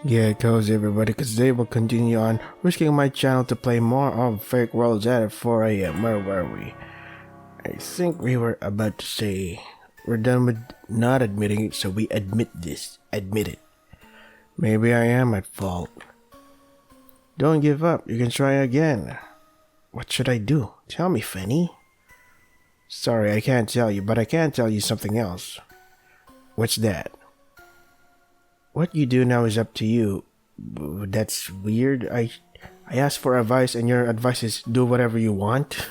Yeah, it goes everybody, because they will continue on risking my channel to play more of Fake Worlds at 4 a.m. Where were we? I think we were about to say we're done with not admitting it, so we admit this. Admit it. Maybe I am at fault. Don't give up, you can try again. What should I do? Tell me, Fanny. Sorry, I can't tell you, but I can tell you something else. What's that? What you do now is up to you. That's weird. I asked for advice and your advice is do whatever you want.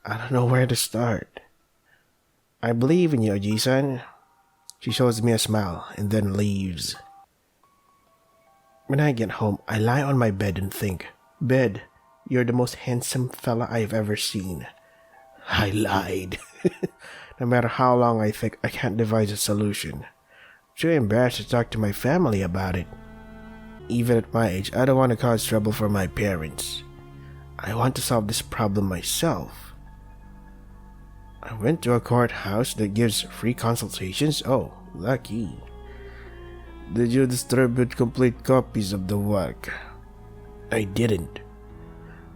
I don't know where to start. I believe in you, Oji-san. She shows me a smile and then leaves. When I get home, I lie on my bed and think, Bed, you're the most handsome fella I've ever seen. I lied. No matter how long I think, I can't devise a solution. Too embarrassed to talk to my family about it. Even at my age, I don't want to cause trouble for my parents. I want to solve this problem myself. I went to a courthouse that gives free consultations. Oh, lucky. Did you distribute complete copies of the work? I didn't.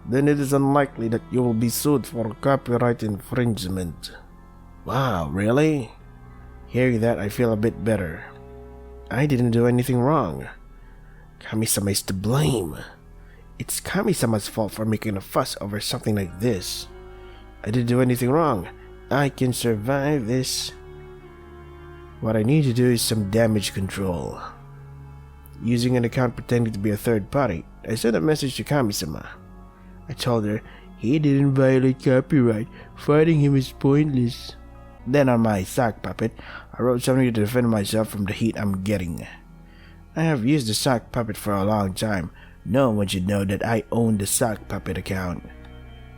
Then it is unlikely that you will be sued for copyright infringement. Wow, really? Hearing that, I feel a bit better. I didn't do anything wrong. Kami-sama is to blame. It's Kami-sama's fault for making a fuss over something like this. I didn't do anything wrong. I can survive this. What I need to do is some damage control. Using an account pretending to be a third party, I sent a message to Kami-sama. I told her he didn't violate copyright. Fighting him is pointless. Then on my sock puppet, I wrote something to defend myself from the heat I'm getting. I have used the sock puppet for a long time. No one should know that I own the sock puppet account.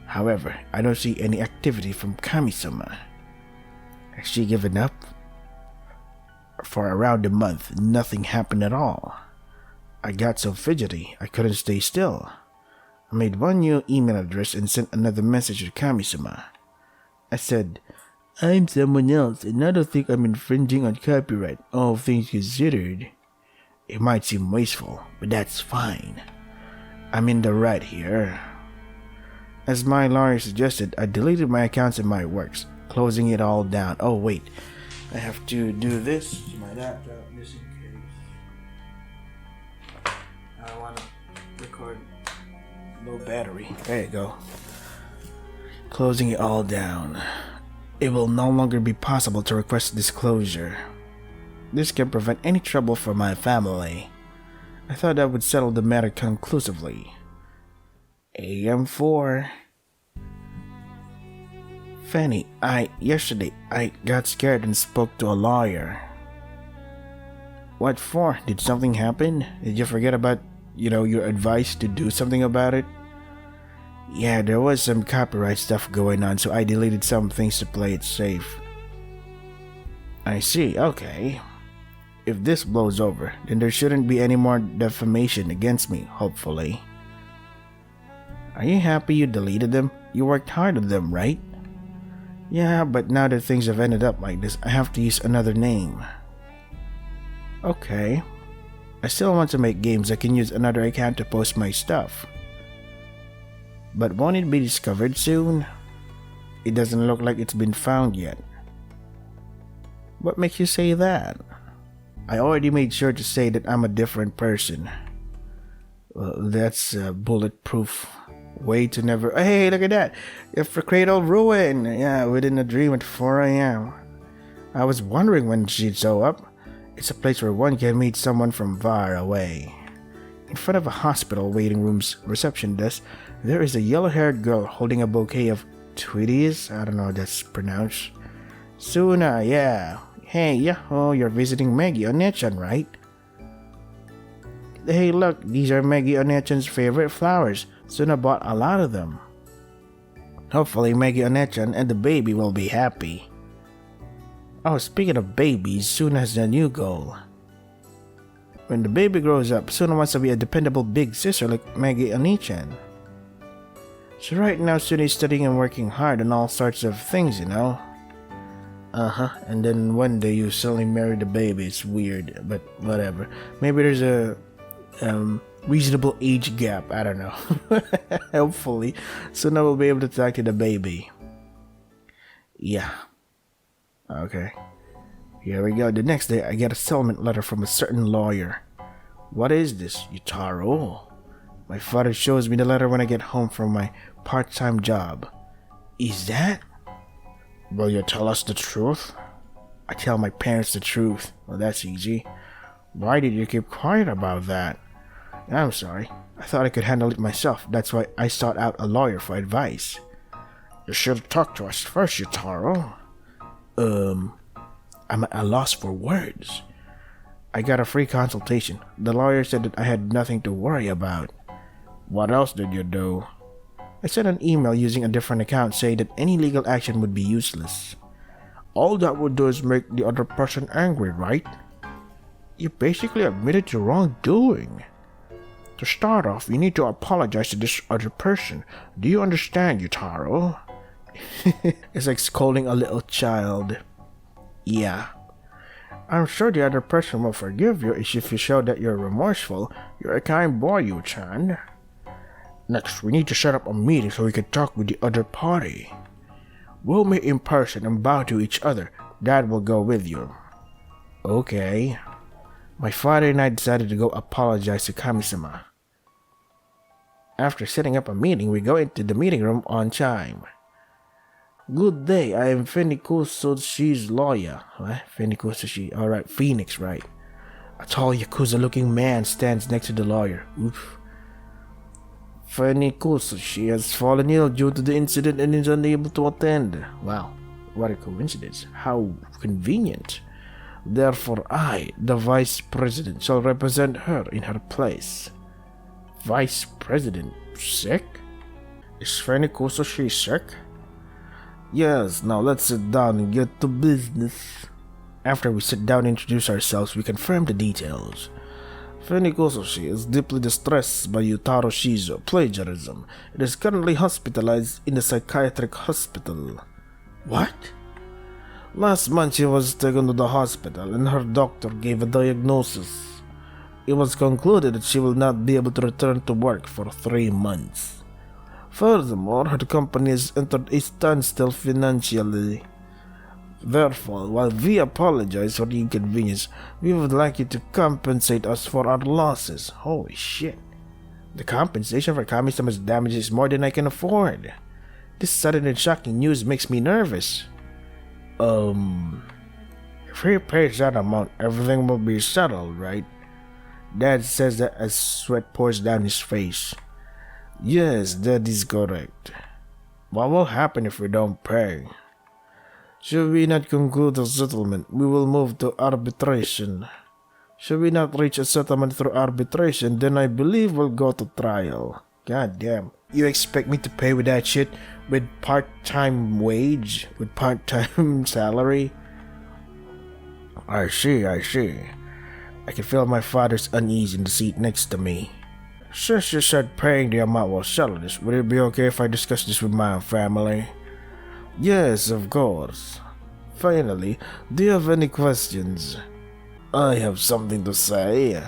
However, I don't see any activity from Kami-sama. Has she given up? For around a month, nothing happened at all. I got so fidgety, I couldn't stay still. I made one new email address and sent another message to Kami-sama. I said, I'm someone else and I don't think I'm infringing on copyright, all things considered. It might seem wasteful, but that's fine. I'm in the right here. As my lawyer suggested, I deleted my accounts and my works, closing it all down. Oh wait, I have to do this to my laptop just in case. I want to record low battery. There you go. Closing it all down. It will no longer be possible to request disclosure. This can prevent any trouble for my family. I thought that would settle the matter conclusively. AM4. Fanny, yesterday, I got scared and spoke to a lawyer. What for? Did something happen? Did you forget about, your advice to do something about it? Yeah, there was some copyright stuff going on, so I deleted some things to play it safe. I see, okay. If this blows over, then there shouldn't be any more defamation against me, hopefully. Are you happy you deleted them? You worked hard on them, right? Yeah, but now that things have ended up like this, I have to use another name. Okay. I still want to make games. I can use another account to post my stuff. But won't it be discovered soon? It doesn't look like it's been found yet. What makes you say that? I already made sure to say that I'm a different person. Well, that's a bulletproof way to never... Hey, look at that! If the cradle ruin! Yeah, within a dream at 4 a.m. I was wondering when she'd show up. It's a place where one can meet someone from far away. In front of a hospital waiting room's reception desk, there is a yellow-haired girl holding a bouquet of tweeties. I don't know how that's pronounced. Suna, yeah. Hey, Yahoo, you're visiting Maggie Onechan, right? Hey, look, these are Maggie Onechan's favorite flowers. Suna bought a lot of them. Hopefully, Maggie Onechan and the baby will be happy. Oh, speaking of babies, Suna has a new goal. When the baby grows up, Suna wants to be a dependable big sister like Maggie Onechan. So right now, Suna is studying and working hard on all sorts of things, And then one day you suddenly marry the baby. It's weird, but whatever. Maybe there's a reasonable age gap. I don't know. Hopefully, soon I will be able to talk to the baby. Yeah. Okay. Here we go. The next day, I get a settlement letter from a certain lawyer. What is this, Yutaro? My father shows me the letter when I get home from my part-time job. Is that? Will you tell us the truth? I tell my parents the truth. Well, that's easy. Why did you keep quiet about that? I'm sorry. I thought I could handle it myself. That's why I sought out a lawyer for advice. You should talk to us first, Yutaro. I'm at a loss for words. I got a free consultation. The lawyer said that I had nothing to worry about. What else did you do? I sent an email using a different account saying that any legal action would be useless. All that would do is make the other person angry, right? You basically admitted to wrongdoing. To start off, you need to apologize to this other person. Do you understand, Yutaro? It's like scolding a little child. Yeah. I'm sure the other person will forgive you if you show that you're remorseful. You're a kind boy, Yu-chan. Next, we need to set up a meeting so we can talk with the other party. We'll meet in person and bow to each other. Dad will go with you. Okay. My father and I decided to go apologize to Kami-sama. After setting up a meeting, we go into the meeting room on time. Good day, I am Fenikusushi's lawyer. What? Fenikusushi. Alright, Phoenix, right. A tall Yakuza-looking man stands next to the lawyer. Oof. Fenikusushi has fallen ill due to the incident and is unable to attend. Wow, what a coincidence. How convenient. Therefore, I, the Vice President, shall represent her in her place. Vice President? Sick? Is Fenikusushi sick? Yes, now let's sit down and get to business. After we sit down and introduce ourselves, we confirm the details. Fenikusushi is deeply distressed by Yutaro Shizo plagiarism. It is currently hospitalized in the psychiatric hospital. What? Last month she was taken to the hospital and her doctor gave a diagnosis. It was concluded that she will not be able to return to work for 3 months. Furthermore, her company has entered a standstill financially. Therefore, while we apologize for the inconvenience, we would like you to compensate us for our losses. Holy shit. The compensation for Kami-sama's damages is more than I can afford. This sudden and shocking news makes me nervous. If he pays that amount, everything will be settled, right? Dad says that as sweat pours down his face. Yes, that is correct. What will happen if we don't pay? Should we not conclude a settlement, we will move to arbitration. Should we not reach a settlement through arbitration, then I believe we'll go to trial. God damn. You expect me to pay with that shit? With part-time wage? With part-time salary? I see. I can feel my father's unease in the seat next to me. Since you said paying the amount will settle this, would it be okay if I discuss this with my family? Yes, of course. Finally, do you have any questions? I have something to say.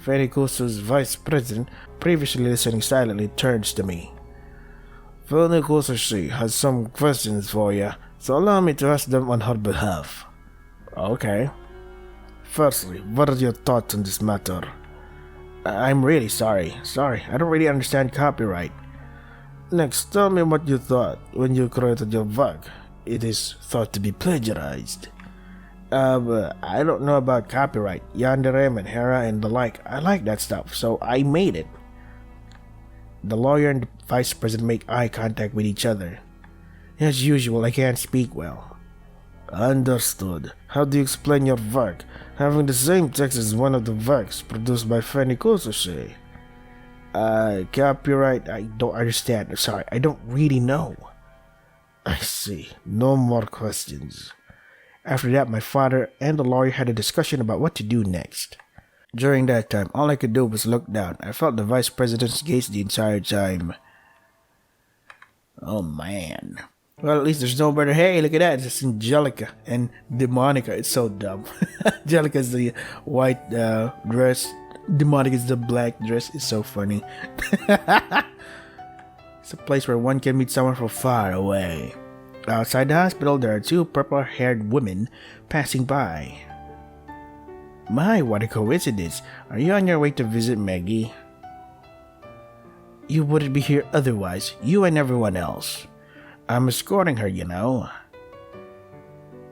Fenikusu's vice president, previously listening silently, turns to me. Fenikusu has some questions for you, so allow me to ask them on her behalf. Okay. Firstly, what are your thoughts on this matter? I'm really sorry. I don't really understand copyright. Next, tell me what you thought when you created your work. It is thought to be plagiarized. I don't know about copyright. Yandere and Hera and the like. I like that stuff, so I made it. The lawyer and the vice president make eye contact with each other. As usual, I can't speak well. Understood. How do you explain your work, having the same text as one of the works produced by Fenikusushi? Copyright, I don't understand. Sorry, I don't really know. I see. No more questions. After that, my father and the lawyer had a discussion about what to do next. During that time, all I could do was look down. I felt the vice president's gaze the entire time. Oh man. Well, at least there's no better. Hey, look at that. It's Angelica and Demonica. It's so dumb. Angelica is the white dress. Demonica is the black dress. It's so funny. It's a place where one can meet someone from far away. Outside the hospital, there are two purple-haired women passing by. My, what a coincidence. Are you on your way to visit Maggie? You wouldn't be here otherwise, you and everyone else. I'm escorting her, you know.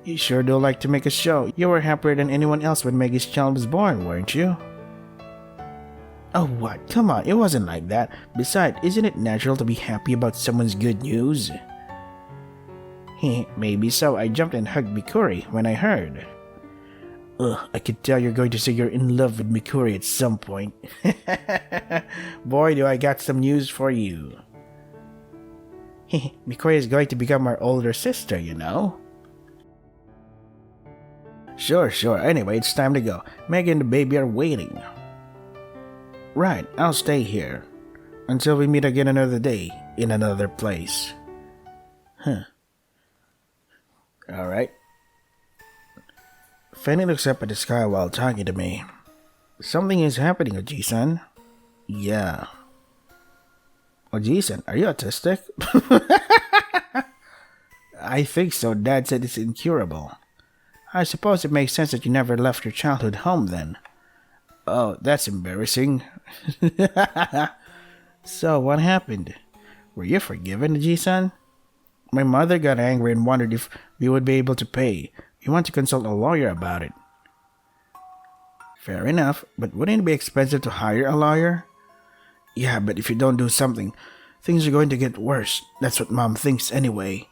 You sure do like to make a show. You were happier than anyone else when Maggie's child was born, weren't you? Oh, what? Come on, it wasn't like that. Besides, isn't it natural to be happy about someone's good news? Maybe so. I jumped and hugged Mikuri when I heard. Ugh, I could tell you're going to say you're in love with Mikuri at some point. Boy, do I got some news for you. Mikuri is going to become our older sister, you know. Sure. Anyway, it's time to go. Maggie and the baby are waiting. Right, I'll stay here. Until we meet again another day, in another place. Alright. Fanny looks up at the sky while talking to me. Something is happening, Oji-san. Yeah. Oji-san, are you autistic? I think so. Dad said it's incurable. I suppose it makes sense that you never left your childhood home then. Oh, that's embarrassing. So, what happened? Were you forgiven, Oji-san? My mother got angry and wondered if we would be able to pay. You want to consult a lawyer about it. Fair enough, but wouldn't it be expensive to hire a lawyer? Yeah, but if you don't do something, things are going to get worse. That's what Mom thinks anyway.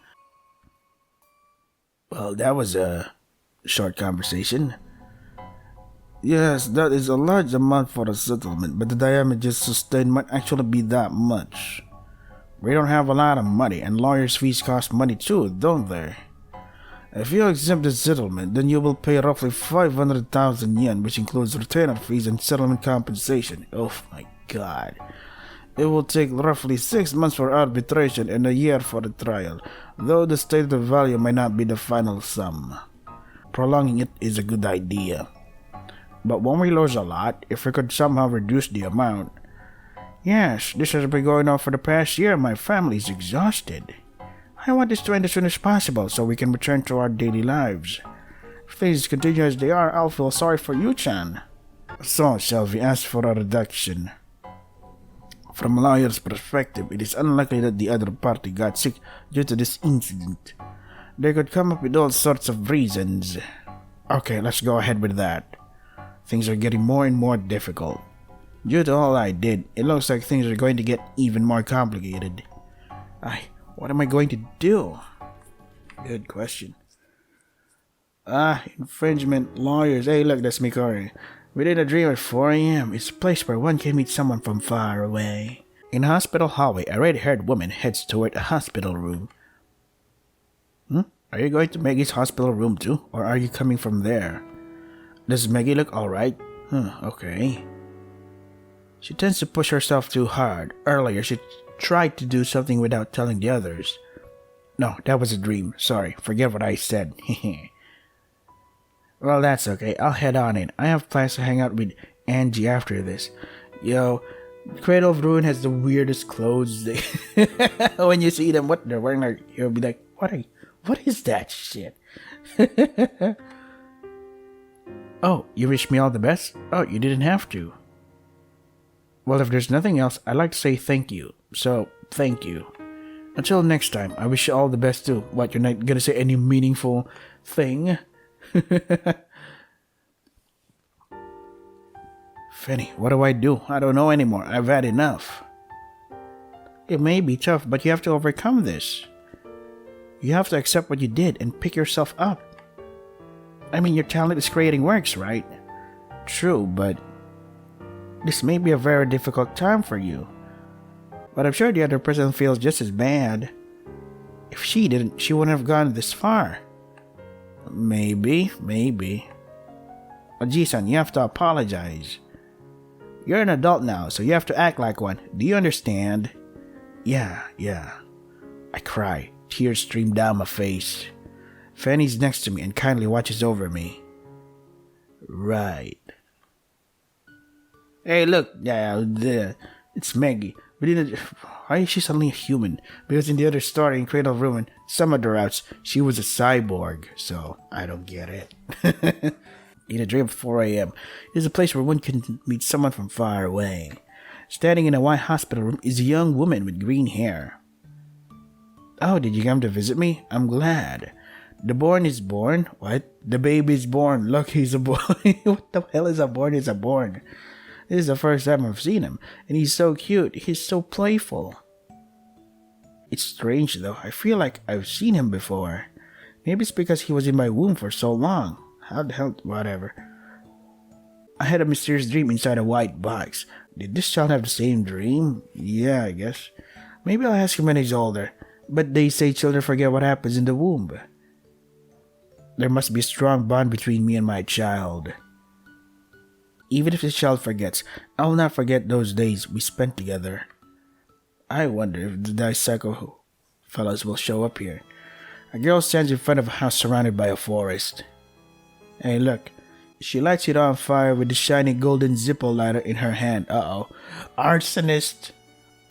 Well, that was a short conversation. Yes, that is a large amount for a settlement, but the damages sustained might actually be that much. We don't have a lot of money, and lawyers' fees cost money too, don't they? If you accept the settlement, then you will pay roughly 500,000 yen, which includes retainer fees and settlement compensation. Oh my god. It will take roughly 6 months for arbitration and a year for the trial, though the stated value may not be the final sum. Prolonging it is a good idea. But won't we lose a lot if we could somehow reduce the amount? Yes, this has been going on for the past year. My family is exhausted. I want this to end as soon as possible so we can return to our daily lives. If things continue as they are, I'll feel sorry for you, Chan. So, shall we ask for a reduction? From a lawyer's perspective, it is unlikely that the other party got sick due to this incident. They could come up with all sorts of reasons. Okay, let's go ahead with that. Things are getting more and more difficult. Due to all I did, it looks like things are going to get even more complicated. What am I going to do? Good question. Infringement, lawyers. Hey, look, that's Mikori. Within a dream at 4 a.m. It's a place where one can meet someone from far away. In a hospital hallway, a red-haired woman heads toward a hospital room. Are you going to Maggie's hospital room too? Or are you coming from there? Does Maggie look alright? Okay. She tends to push herself too hard. Earlier, she tried to do something without telling the others. No, that was a dream. Sorry, forget what I said. Well, that's okay. I'll head on in. I have plans to hang out with Angie after this. Yo, Cradle of Ruin has the weirdest clothes. When you see them, what they're wearing, you'll be like, what is that shit? Oh, you wish me all the best? Oh, you didn't have to. Well, if there's nothing else, I'd like to say thank you. So, thank you. Until next time, I wish you all the best too. What, you're not gonna say any meaningful thing? Fanny, what do I do? I don't know anymore. I've had enough. It may be tough, but you have to overcome this. You have to accept what you did and pick yourself up. I mean, your talent is creating works, right? True, but this may be a very difficult time for you. But I'm sure the other person feels just as bad. If she didn't, she wouldn't have gone this far. Maybe. Oji-san, you have to apologize. You're an adult now, so you have to act like one. Do you understand? Yeah. I cry. Tears stream down my face. Fanny's next to me and kindly watches over me. Right. Hey, look, it's Maggie. Why is she suddenly a human? Because in the other story in Cradle of Ruin, some of the routes, she was a cyborg, so I don't get it. In a dream at 4 a.m. is a place where one can meet someone from far away. Standing in a white hospital room is a young woman with green hair. Oh, did you come to visit me? I'm glad. The born is born? What? The baby is born. Look, he's a boy. What the hell is a born is a born? This is the first time I've seen him, and he's so cute. He's so playful. It's strange, though. I feel like I've seen him before. Maybe it's because he was in my womb for so long. How the hell? Whatever. I had a mysterious dream inside a white box. Did this child have the same dream? Yeah, I guess. Maybe I'll ask him when he's older. But they say children forget what happens in the womb. There must be a strong bond between me and my child. Even if the child forgets, I will not forget those days we spent together. I wonder if the psycho fellows will show up here. A girl stands in front of a house surrounded by a forest. Hey, look. She lights it on fire with the shiny golden Zippo lighter in her hand. Uh-oh. Arsonist!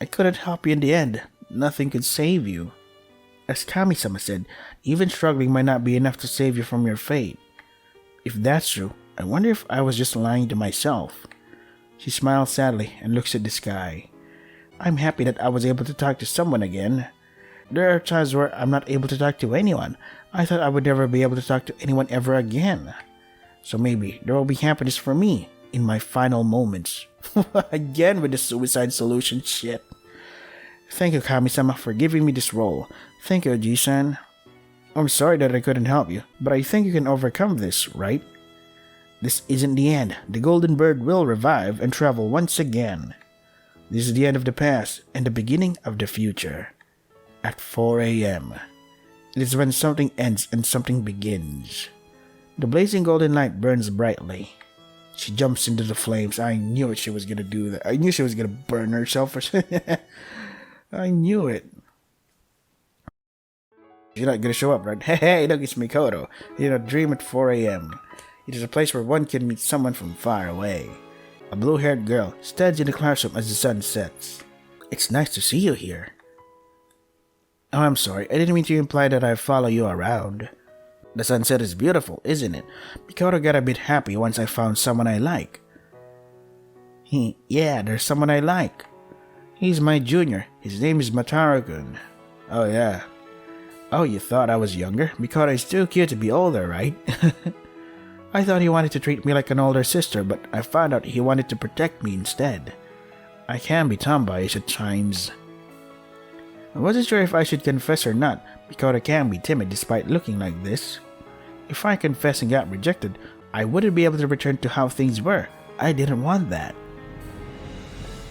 I couldn't help you in the end. Nothing could save you. As Kami-sama said, even struggling might not be enough to save you from your fate. If that's true, I wonder if I was just lying to myself. She smiles sadly and looks at the sky. I'm happy that I was able to talk to someone again. There are times where I'm not able to talk to anyone. I thought I would never be able to talk to anyone ever again. So maybe there will be happiness for me in my final moments. Again with the suicide solution shit. Thank you, Kami-sama, for giving me this role. Thank you, Oji-san. I'm sorry that I couldn't help you, but I think you can overcome this, right? This isn't the end. The golden bird will revive and travel once again. This is the end of the past and the beginning of the future. At 4 a.m. It is when something ends and something begins. The blazing golden light burns brightly. She jumps into the flames. I knew she was gonna do that. I knew she was gonna burn herself or something. I knew it. She's not gonna show up, right? Hey, look, it's Mikoto. In a dream at 4 a.m. It is a place where one can meet someone from far away. A blue-haired girl stands in the classroom as the sun sets. It's nice to see you here. Oh, I'm sorry. I didn't mean to imply that I follow you around. The sunset is beautiful, isn't it? Mikoto got a bit happy once I found someone I like. Yeah, there's someone I like. He's my junior. His name is Mataru-kun. Oh, yeah. Oh, you thought I was younger? Mikoto is too cute to be older, right? I thought he wanted to treat me like an older sister, but I found out he wanted to protect me instead. I can be tomboyish at times. I wasn't sure if I should confess or not. Mikoto can be timid despite looking like this. If I confessed and got rejected, I wouldn't be able to return to how things were. I didn't want that.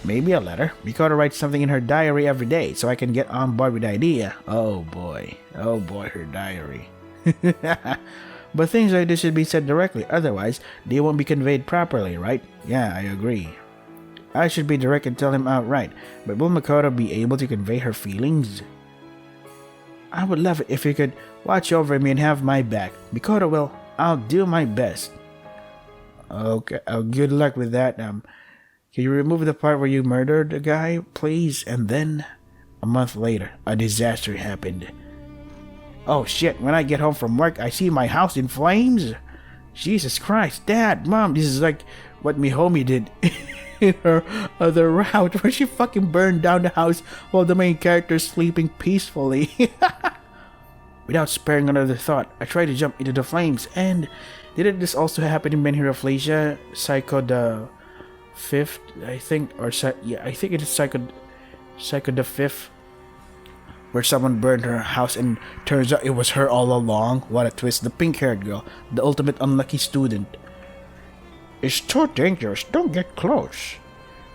Maybe a letter. Mikoto writes something in her diary every day so I can get on board with the idea. Oh boy, her diary. But things like this should be said directly, otherwise they won't be conveyed properly, right? Yeah, I agree. I should be direct and tell him outright, but will Mikoto be able to convey her feelings? I would love it if you could watch over me and have my back. Mikoto will. I'll do my best. Okay, good luck with that. Can you remove the part where you murdered the guy, please? And then, a month later, a disaster happened. Oh shit, when I get home from work, I see my house in flames? Jesus Christ, Dad, Mom, this is like what Mihomi did in her other route, where she fucking burned down the house while the main character is sleeping peacefully. Without sparing another thought, I tried to jump into the flames, and didn't this also happen in Men Hero Felicia, Psycho the 5th, I think, or yeah, I think it is Psycho the 5th, where someone burned her house and turns out it was her all along. What a twist. The pink-haired girl, the ultimate unlucky student. It's too dangerous, don't get close.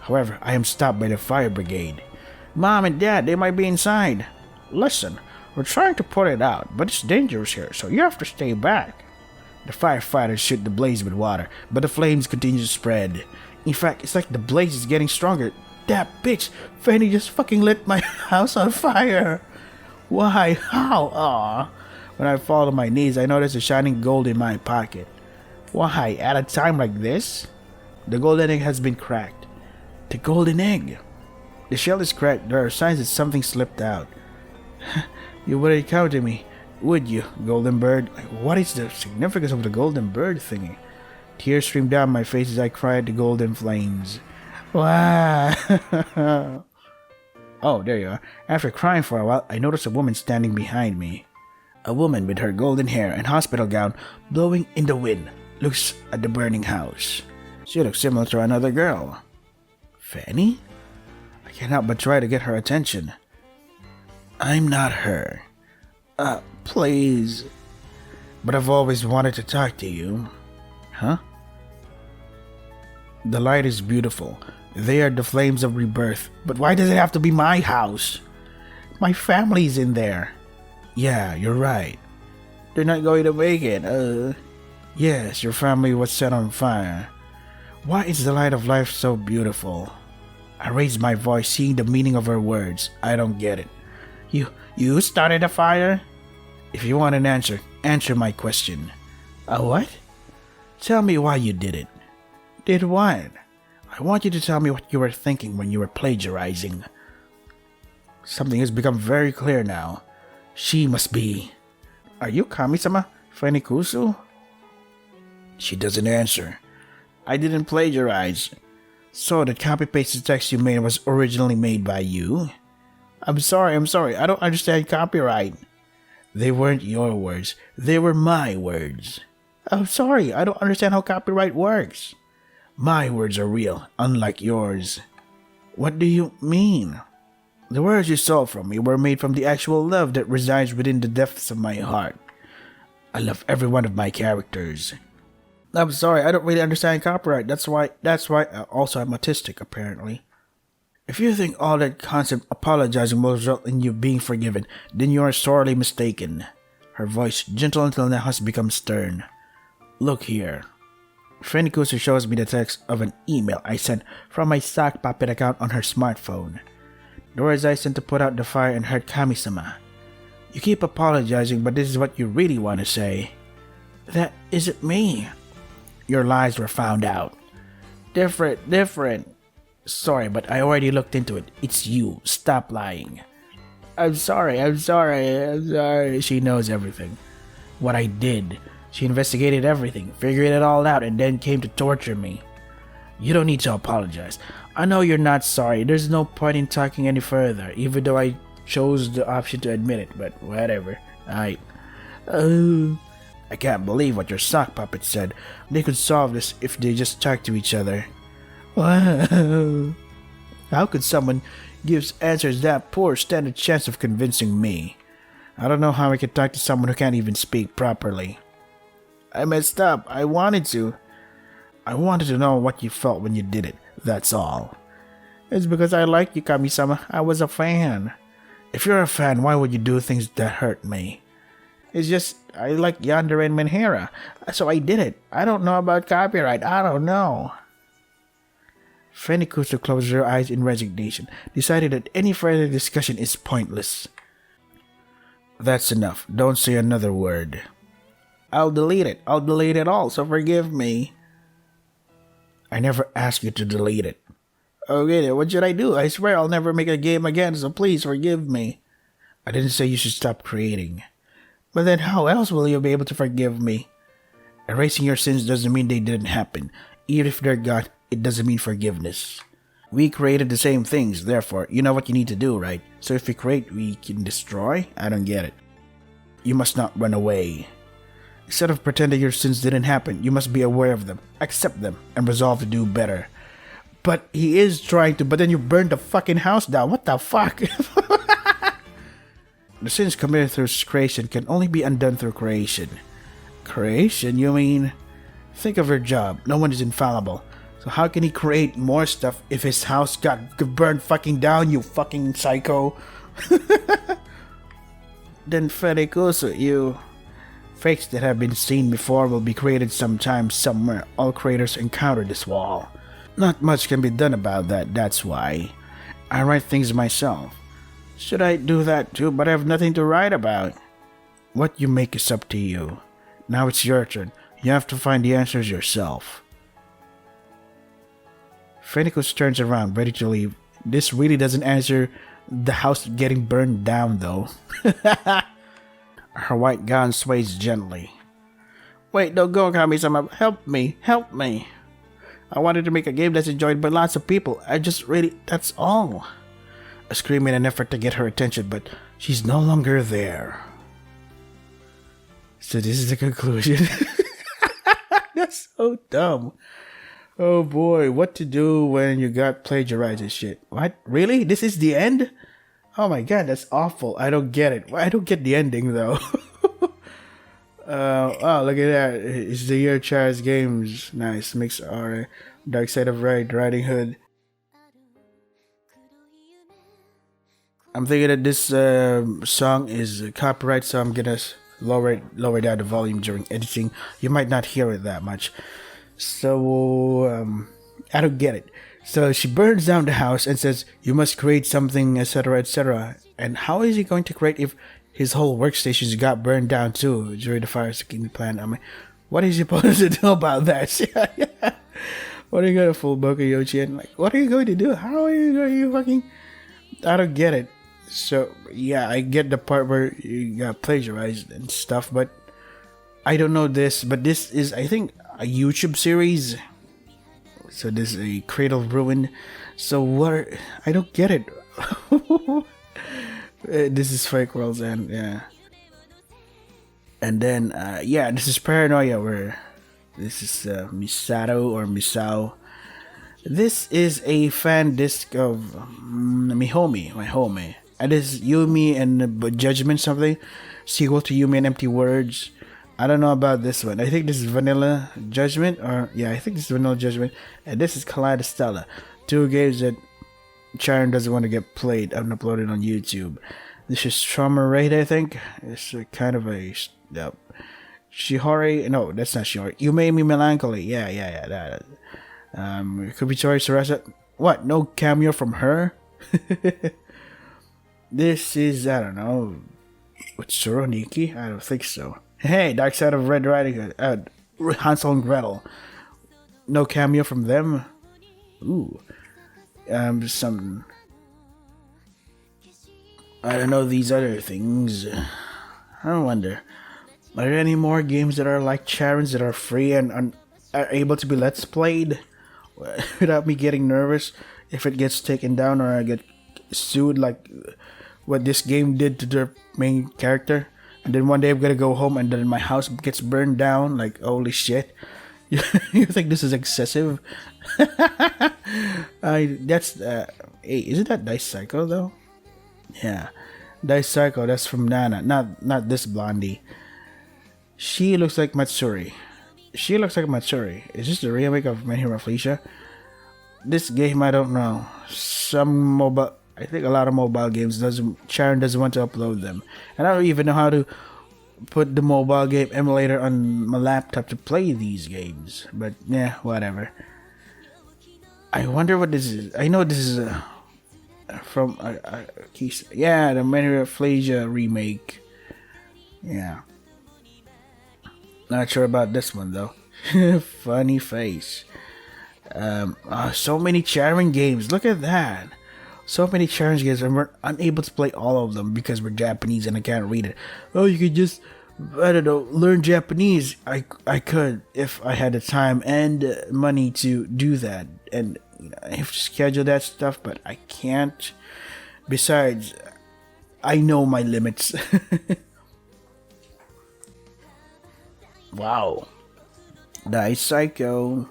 However, I am stopped by the fire brigade. Mom and Dad, they might be inside. Listen, we're trying to put it out, but it's dangerous here, so you have to stay back. The firefighters shoot the blaze with water, but the flames continue to spread. In fact, it's like the blaze is getting stronger. That bitch, Fanny just fucking lit my house on fire. Why? How? Aw. When I fall to my knees, I notice a shining gold in my pocket. Why? At a time like this? The golden egg has been cracked. The golden egg. The shell is cracked. There are signs that something slipped out. You wouldn't come to me, would you, golden bird? What is the significance of the golden bird thingy? Tears streamed down my face as I cried at the golden flames. Wow. Oh, there you are. After crying for a while, I noticed a woman standing behind me. A woman with her golden hair and hospital gown blowing in the wind looks at the burning house. She looks similar to another girl. Fanny? I can't help but try to get her attention. I'm not her. Please. But I've always wanted to talk to you. Huh? The light is beautiful. They are the flames of rebirth. But why does it have to be my house? My family's in there. Yeah, you're right. They're not going to make it. Yes, your family was set on fire. Why is the light of life so beautiful? I raised my voice, seeing the meaning of her words. I don't get it. You started a fire? If you want an answer, answer my question. A what? Tell me why you did it. Did what? I want you to tell me what you were thinking when you were plagiarizing. Something has become very clear now. She must be... Are you Kami-sama Fenikusu? She doesn't answer. I didn't plagiarize. So the copy-paste text you made was originally made by you? I'm sorry. I don't understand copyright. They weren't your words. They were my words. I'm sorry. I don't understand how copyright works. My words are real, unlike yours. What do you mean? The words you stole from me were made from the actual love that resides within the depths of my heart. I love every one of my characters. I'm sorry, I don't really understand copyright. That's why also I'm autistic, apparently. If you think all that constant apologizing will result in you being forgiven, then you are sorely mistaken. Her voice, gentle until now, has become stern. Look here. Fenikusu shows me the text of an email I sent from my sock puppet account on her smartphone. The words I sent to put out the fire and hurt Kami-sama. You keep apologizing, but this is what you really want to say. That isn't me. Your lies were found out. Different. Sorry, but I already looked into it. It's you. Stop lying. I'm sorry. She knows everything. What I did. She investigated everything, figured it all out, and then came to torture me. You don't need to apologize. I know you're not sorry. There's no point in talking any further, even though I chose the option to admit it, but whatever. I can't believe what your sock puppet said. They could solve this if they just talk to each other. Wow. How could someone give answers that poor stand a chance of convincing me? I don't know how I could talk to someone who can't even speak properly. I messed up. I wanted to know what you felt when you did it. That's all. It's because I like you, Kami-sama. I was a fan. If you're a fan, why would you do things that hurt me? It's just, I like Yandere and Menhera, so I did it. I don't know about copyright. I don't know. Fenikusu closed her eyes in resignation, decided that any further discussion is pointless. That's enough. Don't say another word. I'll delete it. I'll delete it all, so forgive me. I never asked you to delete it. Okay, then what should I do? I swear I'll never make a game again, so please forgive me. I didn't say you should stop creating. But then how else will you be able to forgive me? Erasing your sins doesn't mean they didn't happen. Even if they're gone, it doesn't mean forgiveness. We created the same things, therefore, you know what you need to do, right? So if we create, we can destroy? I don't get it. You must not run away. Instead of pretending your sins didn't happen, you must be aware of them, accept them, and resolve to do better. But he is trying to, but then you burned the fucking house down. What the fuck? The sins committed through creation can only be undone through creation. Creation, you mean? Think of your job. No one is infallible. So how can he create more stuff if his house got burned fucking down, you fucking psycho? Then Fenikusu, you... Fakes that have been seen before will be created sometime, somewhere. All creators encounter this wall. Not much can be done about that, that's why. I write things myself. Should I do that too? But I have nothing to write about. What you make is up to you. Now it's your turn. You have to find the answers yourself. Phenicus turns around, ready to leave. This really doesn't answer the house getting burned down, though. Her white gown sways gently. Wait, don't go, Kami-sama. Help me. Help me. I wanted to make a game that's enjoyed by lots of people. That's all. I scream in an effort to get her attention, but she's no longer there. So this is the conclusion. That's so dumb. Oh boy, what to do when you got plagiarized and shit. What? Really? This is the end? Oh my god, that's awful. I don't get it. I don't get the ending though. Oh, look at that. It's the year Child's Games. Nice. Mix our Dark Side of Riding Hood. I'm thinking that this song is copyright, so I'm gonna lower down the volume during editing. You might not hear it that much. So, I don't get it. So she burns down the house and says, you must create something, etc., etc. And how is he going to create if his whole workstations got burned down too during the fire skin plan? I mean, what is he supposed to do about that? What are you going to full book of Yoshi and like, what are you going to do? How are you going to fucking... I don't get it. So, yeah, I get the part where you got plagiarized and stuff, but I don't know this, but this is, I think, a YouTube series. So this is a Cradle of Ruin. So what? I don't get it. This is Fake Worlds and yeah. And then yeah, this is Paranoia where this is Misato or Misao. This is a fan disc of my homie. And this is Yumi and Judgment something. Sequel to Yumi and Empty Words. I don't know about this one. I think this is Vanilla Judgment, or yeah, I think this is Vanilla Judgment, and this is Kaleidostella. Two games that Sharon doesn't want to get played and uploaded on YouTube. This is Trauma Raid, I think. It's kind of a Shihori. No, that's not Shihori. You Made Me Melancholy. Yeah. That. Kubitori Sarasa. What? No cameo from her? This is, I don't know. What's Suroniki? I don't think so. Hey, Dark Side of Red Riding Hood. Hansel and Gretel. No cameo from them? Ooh. Some... I don't know these other things. I wonder. Are there any more games that are like Charon's that are free and are able to be Let's Played? Without me getting nervous if it gets taken down or I get sued like what this game did to their main character. And then one day I'm gonna go home and then my house gets burned down. Like, holy shit. You think this is excessive? Hey, isn't that Dice Psycho though? Yeah. Dice Psycho, that's from Nana. Not this blondie. She looks like Matsuri. Is this the remake of My Hero Felicia? This game, I don't know. I think a lot of mobile games Sharon doesn't want to upload them. And I don't even know how to put the mobile game emulator on my laptop to play these games. But yeah, whatever. I wonder what this is. I know this is from yeah, the My Hero Felicia remake. Yeah. Not sure about this one though. Funny face. So many Sharon games. Look at that. So many Sharon games, and we're unable to play all of them because we're Japanese and I can't read it. Oh, you could just, I don't know, learn Japanese. I could if I had the time and money to do that, and I have to schedule that stuff, but I can't. Besides, I know my limits. Wow. Dice Psycho.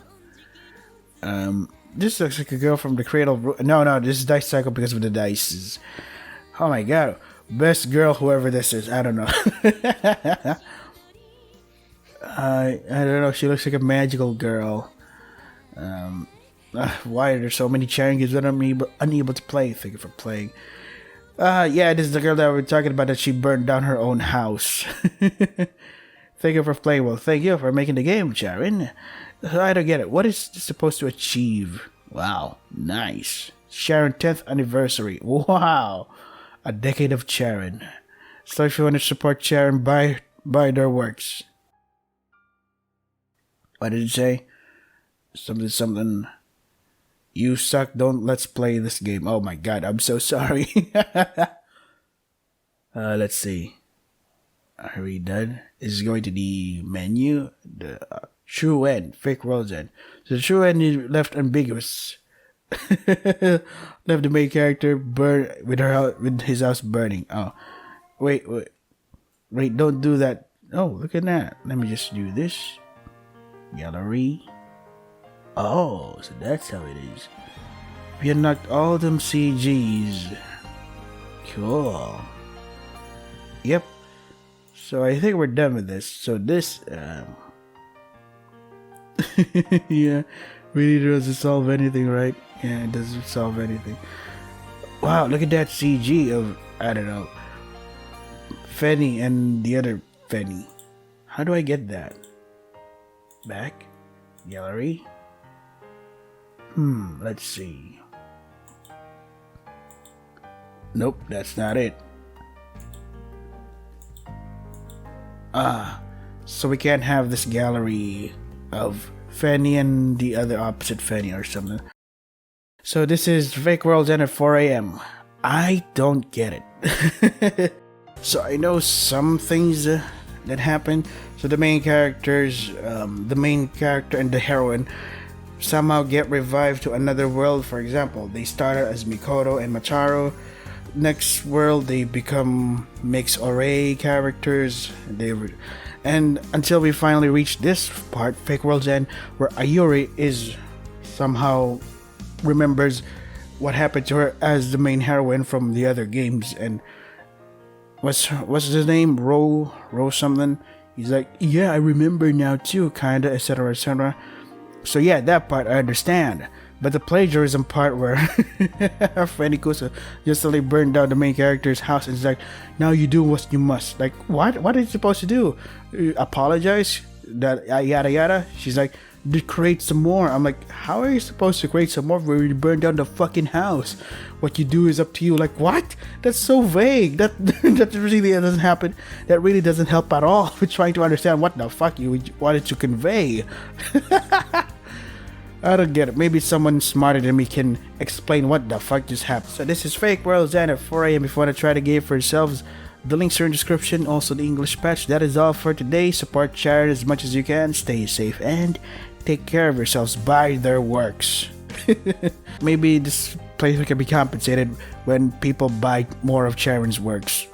This looks like a girl from the Cradle. No, this is Dice Psycho because of the dice. Oh my god. Best girl, whoever this is. I don't know. I don't know. She looks like a magical girl. Why are there so many Sharon games that I'm unable to play? Thank you for playing. Yeah, this is the girl that we're talking about that she burned down her own house. Thank you for playing. Well, thank you for making the game, Sharon. I don't get it. What is this supposed to achieve? Wow, nice. Sharon 10th anniversary. Wow. A decade of Charon. So if you want to support Charon, buy their works. What did it say? Something. You suck. Don't let's play this game. Oh my god, I'm so sorry. Let's see. Are we done? This is going to the menu. The true end, fake world's end. So the true end is left ambiguous. Left the main character burn with his house burning. Oh, wait, don't do that. Oh, look at that. Let me just do this. Gallery. Oh, so that's how it is. We unlocked all them CGs. Cool. Yep. So I think we're done with this. So this, yeah, really doesn't solve anything, right? Yeah, it doesn't solve anything. Wow, look at that CG of, I don't know, Fenny and the other Fenny. How do I get that? Back? Gallery? Let's see. Nope, that's not it. So we can't have this gallery of Fanny and the other opposite Fanny or something. So this is Fake World's End at 4 a.m. I don't get it. So I know some things that happen. So the main character and the heroine somehow get revived to another world. For example, they started as Mikoto and Macharo. Next world they become mixed array characters. And until we finally reach this part, Fake World's End, where Ayuri is somehow remembers what happened to her as the main heroine from the other games. And what's his name? Ro something. He's like, yeah, I remember now too, kinda, etc., etc. So yeah, that part I understand. But the plagiarism part where Freddy Kusa just suddenly burned down the main character's house and it's like, now you do what you must. Like, what are you supposed to do? Apologize? That yada yada? She's like, create some more. I'm like, how are you supposed to create some more where you burn down the fucking house? What you do is up to you. Like, what? That's so vague. That really doesn't happen. That really doesn't help at all with trying to understand what the fuck you wanted to convey. I don't get it. Maybe someone smarter than me can explain what the fuck just happened. So this is Fake World's End at 4 a.m. If you want to try the game for yourselves, the links are in the description. Also the English patch. That is all for today. Support Charon as much as you can. Stay safe and take care of yourselves. Buy their works. Maybe this place can be compensated when people buy more of Charon's works.